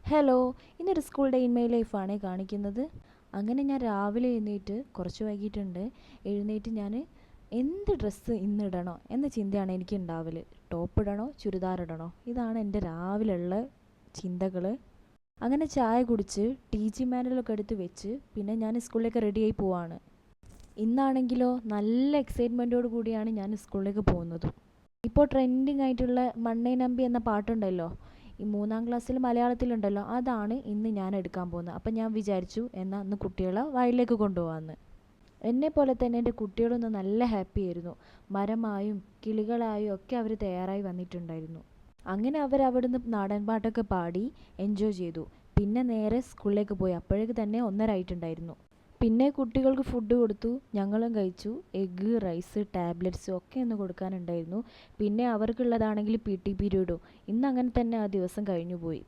Hello, ഇന്നൊരു school day in my ലൈഫാണ് കാണിക്കുന്നത്. അങ്ങനെ ഞാൻ രാവിലെ എഴുന്നേറ്റ് കുറച്ച് വൈകിട്ടുണ്ട്. എഴുന്നേറ്റ് ഞാൻ എന്ത് ഡ്രസ്സ് ഇന്നിടണോ എന്ന ചിന്തയാണ് എനിക്ക് ഉണ്ടാവൽ. ടോപ്പ് ഇടണോ ചുരിദാർ ഇടണോ, ഇതാണ് എൻ്റെ രാവിലെയുള്ള ചിന്തകൾ. അങ്ങനെ ചായ കുടിച്ച് ടീച്ചിങ് മാനുവലൊക്കെ എടുത്ത് വെച്ച് പിന്നെ ഞാൻ സ്കൂളിലേക്ക് റെഡിയായി പോവാണ്. ഇന്നാണെങ്കിലോ നല്ല എക്സൈറ്റ്മെൻറ്റോട് കൂടിയാണ് ഞാൻ സ്കൂളിലേക്ക് പോകുന്നത്. ഇപ്പോൾ ട്രെൻഡിങ് ആയിട്ടുള്ള മണ്ണേ നമ്പി എന്ന പാട്ടുണ്ടല്ലോ, ഈ 3-ാം ക്ലാസ്സിൽ മലയാളത്തിലുണ്ടല്ലോ, അതാണ് ഇന്ന് ഞാൻ എടുക്കാൻ പോകുന്നത്. അപ്പം ഞാൻ വിചാരിച്ചു എന്നാൽ അന്ന് കുട്ടികളെ വയലിലേക്ക് കൊണ്ടുപോകാമെന്ന്. എന്നെപ്പോലെ തന്നെ എൻ്റെ കുട്ടികളൊന്ന് നല്ല ഹാപ്പി ആയിരുന്നു. മരമായും കിളികളായും ഒക്കെ അവർ തയ്യാറായി വന്നിട്ടുണ്ടായിരുന്നു. അങ്ങനെ അവരവിടുന്ന് നാടൻ പാട്ടൊക്കെ പാടി എൻജോയ് ചെയ്തു. പിന്നെ നേരെ സ്കൂളിലേക്ക് പോയി. അപ്പോഴേക്ക് തന്നെ 1:30 ആയിട്ടുണ്ടായിരുന്നു. പിന്നെ കുട്ടികൾക്ക് ഫുഡ് കൊടുത്തു, ഞങ്ങളും കഴിച്ചു. എഗ്ഗ്, റൈസ്, ടാബ്ലറ്റ്സ് ഒക്കെ ഒന്ന് കൊടുക്കാനുണ്ടായിരുന്നു. പിന്നെ അവർക്കുള്ളതാണെങ്കിൽ പി ടി പീരീഡും. ഇന്ന് അങ്ങനെ തന്നെ ആ ദിവസം കഴിഞ്ഞു പോയി.